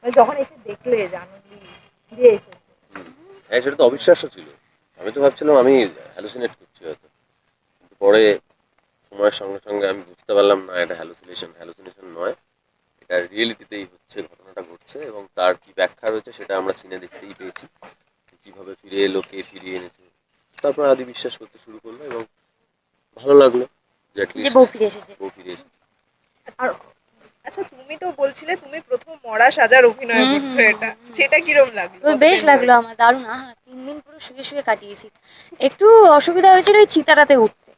যখন এসে দেখলে যে আনন্দি ফিরে এসেছে। হ্যাঁ, সেটা তো অবিশ্বাস্য ছিল। আমি তো ভাবছিলাম আমি হ্যালুসিনেট করছি হয়তো, কিন্তু পরে সময়ের সঙ্গে সঙ্গে আমি বুঝতে পারলাম না, এটা হ্যালুসিনেশন নয়, এটা রিয়েলিটিতেই হচ্ছে, ঘটনাটা ঘটছে এবং তার কি ব্যাখ্যা রয়েছে সেটা আমরা সিনে দেখতেই পেয়েছি। কিভাবে ফিরে এলো, কে ফিরিয়ে এনেছে। তারপর আদি বিশ্বাস করতে শুরু করলো এবং ভালো লাগলো যে যে অ্যাটলিস্ট বউ ফিরে এসেছে। বউ ফিরে এসেছে। আর আচ্ছা, তুমি তো বলছিলে তুমি প্রথম মরা সাজার অভিনয় হুম করছো, হুম এটা সেটা কিরম লাগলো? হুম। বেশ কতদিন ধরে? লাগলো আমার, দারুণ। আহা, 3 দিন পুরো শুয়ে শুয়ে কাটিয়েছি। একটু অসুবিধা হয়েছিল ওই চিতাটাতে উঠতে।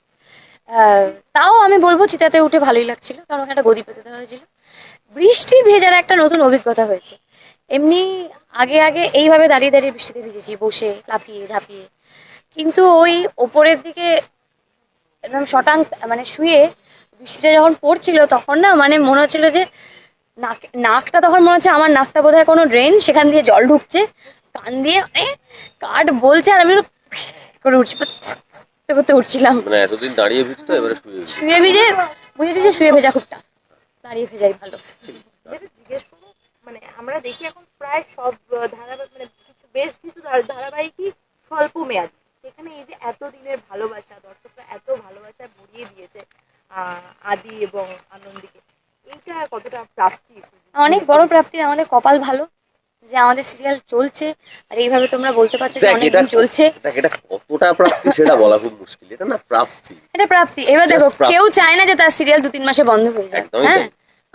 আহ, তাও আমি বলবো চিতাতে উঠে ভালোই লাগছিল, কারণ ওখানে একটা গদি পেতে দেওয়া হয়েছিল। বৃষ্টি ভেজার একটা নতুন অভিজ্ঞতা হয়েছে। এমনি আগে আগে এইভাবে দাঁড়িয়ে দাঁড়িয়ে বৃষ্টিতে ভিজেছি, বসে লাফিয়ে ঝাঁপিয়ে। কিন্তু ওই ওপরের দিকে একদম মানে শুয়ে বৃষ্টিটা যখন পড়ছিল তখন না, মানে মনে হচ্ছিল যে নাকটা তখন মনে হচ্ছে আমার নাকটা বোধহয় কোনো ড্রেন, সেখান দিয়ে জল ঢুকছে কান দিয়ে, মানে কাঠ বলছে আর আমি করে উঠছি, করতে করতে উঠছিলাম। মানে এতদিন দাঁড়িয়ে ভিজতো, এবারে শুয়ে ভিজতো। শুয়ে ভিজে বুঝেছি যে শুয়ে ভেজা খুব টাফ, দাঁড়িয়ে ভেজাই ভালো। যেটা জিজ্ঞেস করবো, মানে আমরা দেখি এখন প্রায় সব ধারাবাহিক, মানে বেশ কিছু ধারাবাহিকই স্বল্প মেয়াদি, সেখানে এই যে এতদিনের ভালোবাসা, দর্শকরা এত ভালোবাসা ভরিয়ে দিয়েছে আদি এবং আনন্দীকে, এইটা কতটা প্রাপ্তি? অনেক বড় প্রাপ্তি, আমাদের কপাল ভালো যে আমাদের সিরিয়াল চলছে, আর এইভাবে তোমরা বলতে পারছো যে দেখ এটা অনেকদিন চলছে। দেখ এটা কতটা প্রাপ্তি সেটা বলা খুব মুশকিল, এটা না প্রাপ্তি। এটা প্রাপ্তি। এবার দেখো, Just প্রাপ্তি। কেউ চায় না যে তার সিরিয়াল 2-3 মাসে বন্ধ হয়ে যাক, একদমই হ্যাঁ, তাই।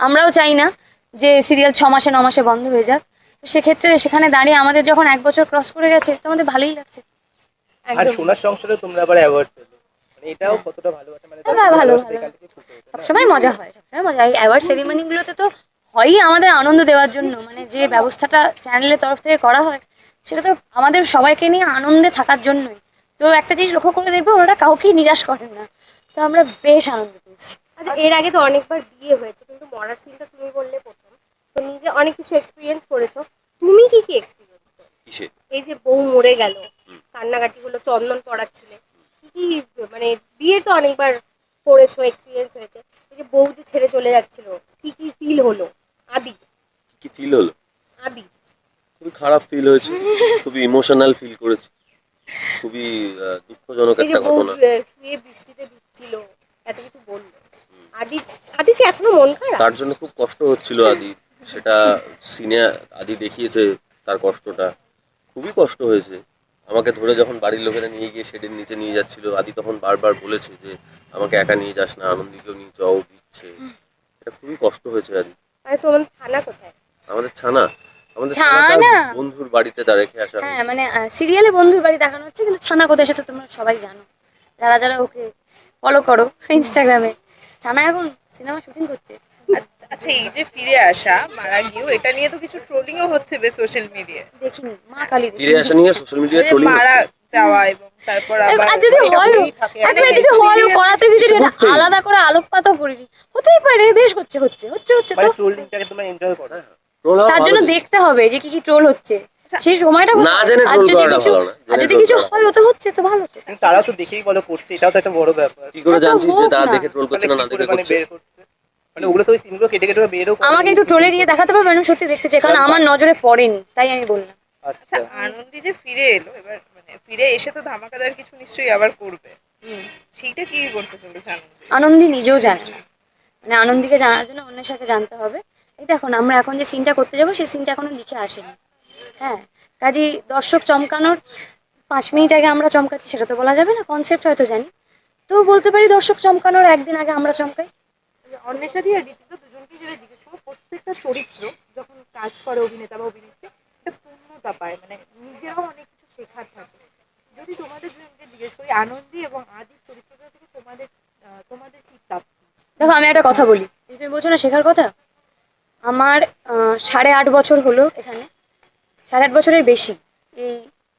আমরাও চাই না যে সিরিয়াল 6 মাসে 9 মাসে বন্ধ হয়ে যাক। তো সেক্ষেত্রে সেখানে দাঁড়িয়ে আমাদের যখন 1 বছর ক্রস করে গেছে, তো আমাদের ভালোই লাগছে। আর একদম। সোনার সংসারে তোমরা আবার অ্যাওয়ার্ড পেলে, মানে এটাও হ্যাঁ। কতটা ভালোবাসা, মানে হ্যাঁ, দর্শকের ভালো ভালোবাসা ভালো। এখান থেকে ফুটে ওঠে না? সবসময় মজা হয়, সবসময় মজা। এই অ্যাওয়ার্ড সেরিমনিগুলোতে তো হয়ই আমাদের আনন্দ দেওয়ার জন্য, মানে যে ব্যবস্থাটা চ্যানেলের তরফ থেকে করা হয় সেটা তো আমাদের সবাইকে নিয়ে আনন্দে থাকার জন্যই। তো একটা জিনিস লক্ষ্য করে দেখবে, ওনারা কাউকেই নিরাশ করেন না। তো আমরা বেশ আনন্দ পেয়েছি। আচ্ছা, এর আগে তো অনেকবার বিয়ে হয়েছে, কিন্তু মরার সিনটা তুমি বললে প্রথম। তো নিজে অনেক কিছু এক্সপিরিয়েন্স করেছো, তুমি কি কি এক্সপিরিয়েন্স করেছো? কিসে? এই যে বউ মরে গেল, কান্নাকাটি হলো, চন্দন পড়াচ্ছিলে, কি কি, মানে বিয়ে তো অনেকবার করেছো, এক্সপিরিয়েন্স হয়েছে, এই যে বউ যে ছেড়ে চলে যাচ্ছিল, কি কি ফিল হলো? আদি, কি ফিল হলো? আদি খুবই খারাপ ফিল হয়েছে, খুবই ইমোশনাল ফিল করেছি, খুবই দুঃখজনক এই যে একটা বউ ঘটনা। শুয়ে বৃষ্টিতে ভিজছিল, এত কিছু বললো, আদি, আদি কি এখনো মন খারাপ? তার জন্য খুব কষ্ট হচ্ছিল আদি, সেটা সিনে আদি দেখিয়েছে তার কষ্টটা, খুবই কষ্ট হয়েছে। আমাকে ধরে যখন বাড়ির লোকেরা নিয়ে গিয়ে শেডের নিচে নিয়ে যাচ্ছিল, আদি তখন বারবার বলেছে যে আমাকে একা নিয়ে যাস না, আনন্দীকেও নিয়ে যাও, দিচ্ছে। এটা খুবই কষ্ট হয়েছে আদি। আরে তোমার থানা কোথায়? আমাদের ছানা, আমাদের ছানা তার ছানা? বন্ধুর বাড়িতে তার রেখে আসা হ্যাঁ, হয়েছে। মানে সিরিয়ালে বন্ধুর বাড়ি দেখানো হচ্ছে, কিন্তু ছানা কোথায় সেটা তোমরা সবাই জানো, যারা যারা ওকে ফলো করো ইনস্টাগ্রামে। ছানা এখন সিনেমা শুটিং করছে। আচ্ছা, এই যে ফিরে আসা মারা গিয়েও, এটা নিয়ে তো কিছু ট্রোলিংও হচ্ছে বেশ সোশ্যাল মিডিয়ায়, দেখিনি, মা কালী ফিরে আসা নিয়ে সোশ্যাল মিডিয়ায় যে ট্রোলিং মারা হচ্ছে। যাওয়া এবং তারপর আবার আর যদি এটা হয়, হয়েই থাকে, আর মানে যদি হয় করাতে কিছু কিছু এটা করতেই। আলাদা করে আলোকপাতও করিনি, হতেই পারে, বেশ হচ্ছে হচ্ছে হচ্ছে হচ্ছে তো। মানে ট্রোলিংটাকে তোমরা এনজয় করো? ট্রোল হওয়া তার ভালো জন্য জিনিস। দেখতে হবে যে কি কি ট্রোল হচ্ছে, আচ্ছা, সেই সময়টা না কোথায়? জেনে আর ট্রোল যদি করাটা কিছু, ভালো না, আর জেনে যদি ট্রোল কিছু করা হয়, ও তো হচ্ছে তো ভালো তো। কিন্তু তারাও তো দেখেই বলো করছে, এটাও তো একটা বড় ব্যাপার। কি করে তা তো জানছিস যে হোক তারা না। দেখে ট্রোল করছে মানে না, কি না করে দেখে মানে করছে? বের করছে, মানে ওগুলো তো ওই সিনগুলো কেটে কেটে ওরা বেরও করে। আমাকে একটু ট্রোলে দিয়ে দেখাতে পারবে? আমি সত্যি দেখতে চাই, কারণ আমার নজরে পড়েনি, তাই আমি বললাম। আচ্ছা, আচ্ছা, আনন্দী যে ফিরে এলো এবার, মানে ফিরে এসে তো ধামাকাদার কিছু নিশ্চয়ই আবার করবে, সেইটা কি করতে চলেছে আনন্দী? আনন্দী নিজেও জানে না, মানে আনন্দীকে জানার জন্য অন্যের সাথে জানতে হবে। এই দেখুন, আমরা এখন যে সিনটা করতে যাবো সেই সিনটা এখনো লিখে আসেনি। হ্যাঁ, কাজেই দর্শক চমকানোর 5 মিনিট আগে আমরা চমকাচ্ছি সেটা তো বলা যাবে না, কনসেপ্ট হয়তো জানি, তো বলতে পারি দর্শক চমকানোর একদিন আগে আমরা চমকাই। অন্বেষা দি আর ঋতিকা দুজনকে যেটা জিজ্ঞেস করবো, প্রত্যেকটা চরিত্র যখন কাজ করে অভিনেতা বা অভিনেত্রী, একটা পূর্ণতা পায়, মানে নিজেরাও অনেক কিছু শেখার থাকে। যদি তোমাদের দুজনকে জিজ্ঞেস করি, আনন্দী এবং আদির চরিত্রটা থেকে তোমাদের কি প্রাপ্তি? দেখো, আমি একটা কথা বলি, এই যে তুমি বলছো না শেখার কথা, আমার 8.5 বছর হলো এখানে, 8.5 বছরের বেশি। এই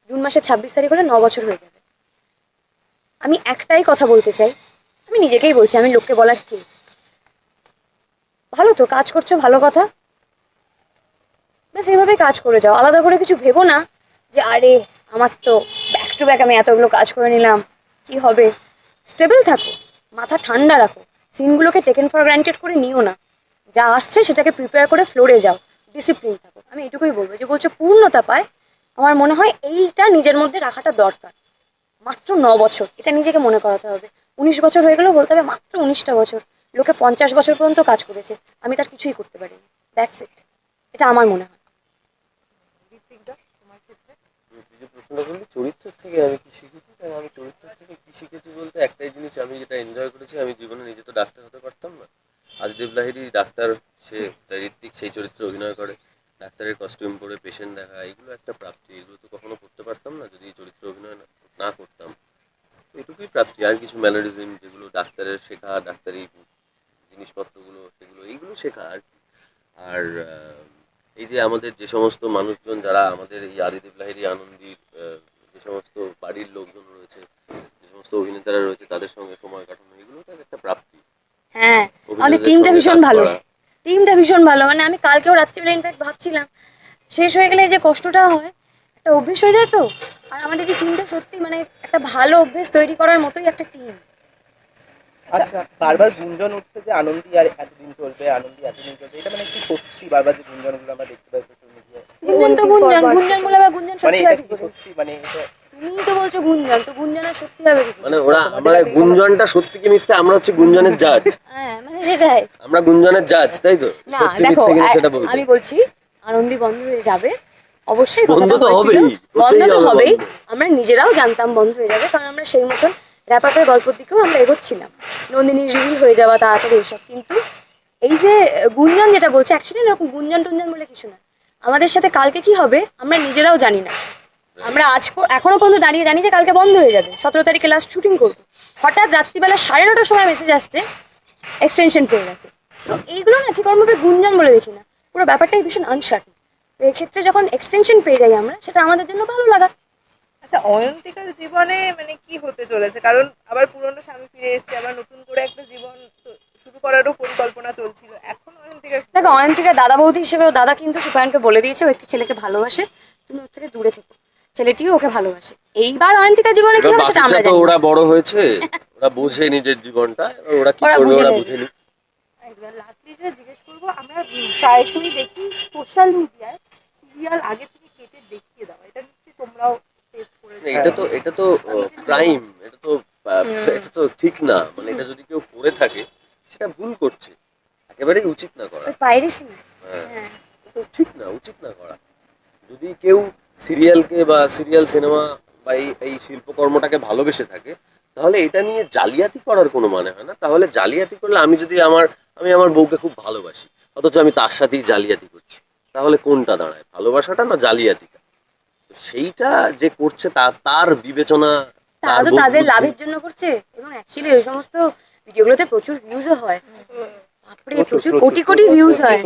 জুন মাসের 26 তারিখ হলে 9 বছর হয়ে যাবে। আমি একটাই কথা বলতে চাই, আমি নিজেকেই বলছি, আমি লোককে বলার কে? ভালো তো কাজ করছো, ভালো কথা, ব্যাস এইভাবে কাজ করে যাও, আলাদা করে কিছু ভেবো না যে আরে আমার তো ব্যাক টু ব্যাক আমি এতগুলো কাজ করে নিলাম, কি হবে। স্টেবল থাকো, মাথা ঠান্ডা রাখো, সিনগুলোকে টেকেন ফর গ্রান্টেড করে নিও না, যা আসছে সেটাকে প্রিপেয়ার করে ফ্লোরে যাও, ডিসিপ্লিন থাকো। আমি এটুকুই বলবো, যে বলছো পূর্ণতা পায়, আমার মনে হয় এইটা নিজের মধ্যে রাখাটা দরকার। মাত্র 9 বছর, এটা নিজেকে মনে করাতে হবে। 19 বছর হয়ে গেলেও বলতে হবে মাত্র 19টা বছর। লোকে 50 বছর পর্যন্ত কাজ করেছে, আমি তার কিছুই করতে পারিনি। দ্যাটস ইট, এটা আমার মনে হয়। ঋত্বিকদা, তোমার ক্ষেত্রে তুই যে প্রশ্নটা করলি চরিত্রের থেকে আমি কি শিখেছি, তাই আমি চরিত্রের থেকে কি শিখেছি বলতে একটাই জিনিস আমি যেটা এনজয় করেছি, আমি জীবনে নিজে তো ডাক্তার হতে পারতাম না। আদিদেব লাহিড়ী ডাক্তার, সে তাই ঋত্বিক সেই চরিত্রে অভিনয় করে, ডাক্তারের কস্টিউম পরে পেশেন্ট দেখা, এগুলো একটা প্রাপ্তি। এগুলো তো কখনো করতে পারতাম না যদি এই চরিত্রে অভিনয় না করতাম। তো এটুকুই প্রাপ্তি, আর কিছু ম্যানারিজম যেগুলো ডাক্তারের শেখা, ডাক্তারি জিনিসপত্রগুলো সেগুলো এইগুলো শেখা আর কি। আর এই যে আমাদের যে সমস্ত মানুষজন যারা আমাদের এই আদিদেব লাহিড়ী আনন্দীর যে সমস্ত বাড়ির লোকজন রয়েছে, যে সমস্ত অভিনেতারা রয়েছে, তাদের সঙ্গে সময় কাটানো, এগুলো তো একটা প্রাপ্তি। হ্যাঁ, আমাদের অভিনেতাদের টিমটা সঙ্গে ভীষণ কাজ ভালো। করা। টিমটা ভীষণ ভালো, মানে আমি কালকেও রাত্রিবেলা ইনফ্যাক্ট ভাবছিলাম, শেষ হয়ে গেলে যে কষ্টটা হয়, একটা অভ্যেস হয়ে যায় তো। আর আমাদের এই টিমটা সত্যি মানে একটা ভালো অভ্যেস তৈরি করার মতোই একটা টিম। আচ্ছা, বারবার গুঞ্জন উঠছে যে আনন্দী আর এতদিন চলবে, আনন্দী এতদিন চলবে, এটা মানে কি সত্যি? বারবার যে গুঞ্জনগুলো আমরা দেখতে পাই সোশ্যাল মিডিয়ায়, গুঞ্জন তো গুঞ্জন, গুঞ্জন বলে আবার গুঞ্জন মানে সত্যি এটা হয় কি কি করে? সত্যি? মানে এটা তুমি তো বলছো গুঞ্জন, তো গুঞ্জন আর সত্যি হবে কি করে? মানে ওরা আমরা গুঞ্জনটা সত্যি কি মিথ্যে, আমরা হচ্ছে গুঞ্জনের জাজ। হ্যাঁ, মানে সেটাই। আমরা গুঞ্জনের জাজ, তাই তো? না সত্যি দেখো, মিথ্যে কিনা সেটা বলবো। আমি বলছি আনন্দী বন্ধ হয়ে যাবে, অবশ্যই বন্ধ কথাটা তো হয়েছিল। হবেই, বন্ধ হতেই তো হবে হবেই, বন্ধ। আমরা নিজেরাও জানতাম বন্ধ হয়ে যাবে, কারণ আমরা সেই মতন র্যাপাপের গল্পের দিকেও আমরা এগোচ্ছিলাম, নন্দিনীর রিভিল হয়ে যাওয়া তাড়াতাড়ি এইসব। কিন্তু এই যে গুঞ্জন যেটা বলছে, অ্যাকচুয়ালি এরকম গুঞ্জন টুঞ্জন বলে কিছু না। আমাদের সাথে কালকে কি হবে আমরা নিজেরাও জানি না। আমরা এখনো পর্যন্ত দাঁড়িয়ে জানি যে কালকে বন্ধ হয়ে যাবে, 17 তারিখে লাস্ট শুটিং করবো। হঠাৎ রাত্রিবেলা 9:30টার সময় মেসেজ আসছে এক্সটেনশন পেয়ে গেছে। তো এইগুলো না ঠিক ওরমভাবে গুঞ্জন বলে দেখি না, পুরো ব্যাপারটাই ভীষণ আনসার্টেন। তো এক্ষেত্রে যখন এক্সটেনশন পেয়ে যাই আমরা, সেটা আমাদের জন্য ভালো লাগা। আচ্ছা, অয়ন্তিকার জীবনে মানে কি হতে চলেছে? কারণ আবার পুরনো স্বামী ফিরে এসেছে, আবার নতুন করে একটা জীবন শুরু করারও পরিকল্পনা চলছিল। এখন অয়ন্তিকা দেখো, অয়ন্তিকা দাদা বৌদি হিসেবেও দাদা কিন্তু সুপায়নকে বলে দিয়েছে ও একটি ছেলেকে ভালোবাসে, তুমি ওর থেকে দূরে থেকো। ছেলেটিও ওকে ভালোবাসে। এইবার অয়ন্তিকার জীবনে কি এবার হবে সেটা বাকিটা আমরা তো জানি না। ওরা বড় হয়েছে, ওরা বোঝে নিজের জীবনটা, এবার ওরা কি ওরা করবে বুঝে ওরা নেবে। বুঝে নি। একবার লাস্টলি যেটা জিজ্ঞেস করবো, আমরা প্রায়শই দেখি সোশ্যাল মিডিয়ায় সিরিয়াল আগে থেকে কেটে দেখিয়ে দেওয়া, এটা নিশ্চয়ই তোমরাও ফেস করেছো। এটা তো ক্রাইম, এটা তো ঠিক না। মানে এটা যদি কেউ করে থাকে সেটা ভুল করছে, একেবারেই উচিত না করা। ওই পাইরেসি। হ্যাঁ, হ্যাঁ, এটা তো ঠিক না, উচিত না করা। যদি কেউ সিরিয়ালকে বা সিরিয়াল সিনেমা বা এই শিল্পকর্মটাকে ভালোবেসে থাকে, তাহলে এটা নিয়ে জালিয়াতি করার কোনো মানে হয় না। তাহলে জালিয়াতি করলে আমি আমার বউকে খুব ভালোবাসি, অথচ আমি তার সাথেই জালিয়াতি করছি, তাহলে কোনটা দাঁড়ায়, ভালোবাসাটা না জালিয়াতিটা? তো সেইটা যে করছে তার বিবেচনা, তারা তার তো বোধ তাদের বুদ্ধি। লাভের জন্য করছে, এবং অ্যাকচুয়ালি ওই সমস্ত ভিডিওগুলোতে প্রচুর ভিউজও হয়। বাপরে, প্রচুর কোটি কোটি ভিউজ হয়।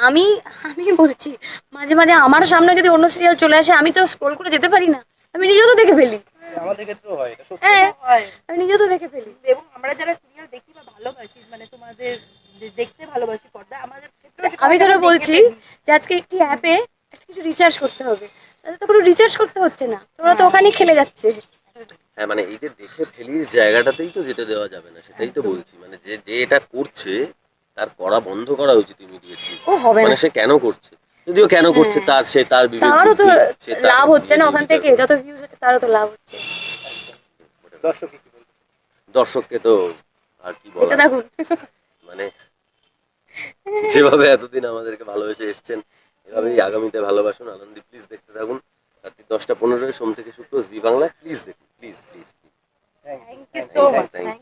আমি আমি বলছি, মাঝে মাঝে আমার সামনে যদি অন্য সিরিয়াল চলে আসে, আমি তো স্ক্রোল করে যেতে পারি না, আমি নিজেও তো দেখে ফেলি। আমাদের ক্ষেত্রেও হয়, এটা সত্যি। হ্যাঁ, হয়। আমি নিজেও তো দেখে ফেলি। এবং আমরা যারা সিরিয়াল দেখি বা ভালোবাসি, মানে তোমাদের দেখতে ভালোবাসি পর্দা, আমাদের ক্ষেত্রেও সেটা আমি হয়, তোরা আমরা দেখে বলছি ফেলি। যে আজকে একটি অ্যাপে একটা কিছু রিচার্জ করতে হবে, তাদের তো কোনো রিচার্জ করতে হচ্ছে না, তোরা তো ওখানেই খেলে যাচ্ছে। হ্যাঁ, মানে এই যে দেখে ফেলির জায়গাটাতেই তো যেতে দেওয়া যাবে না, সেটাই তো বলছি। মানে যে যে এটা করছে তার করা বন্ধ করা উচিত ইমিডিয়েটলি। ও হবে না। মানে সে কেন করছে, যদিও কেন করছে তার বিবেক তারও তো বুদ্ধি, সে তার লাভ হচ্ছে না নিজের ওখান বিচার থেকে, করবে। যত ভিউজ হচ্ছে তারও তো লাভ হচ্ছে। দর্শক কি বলবে? দর্শককে তো আর কি এটা বলা, দেখুন, মানে যেভাবে এতদিন আমাদেরকে ভালোবেসে এসছেন, এভাবেই আগামীতে ভালোবাসুন। আনন্দী প্লিজ দেখতে থাকুন, রাত্রি 10টা 15 সোম থেকে শুক্র জি বাংলা। প্লিজ দেখুন, please please. Thank you so much. Thank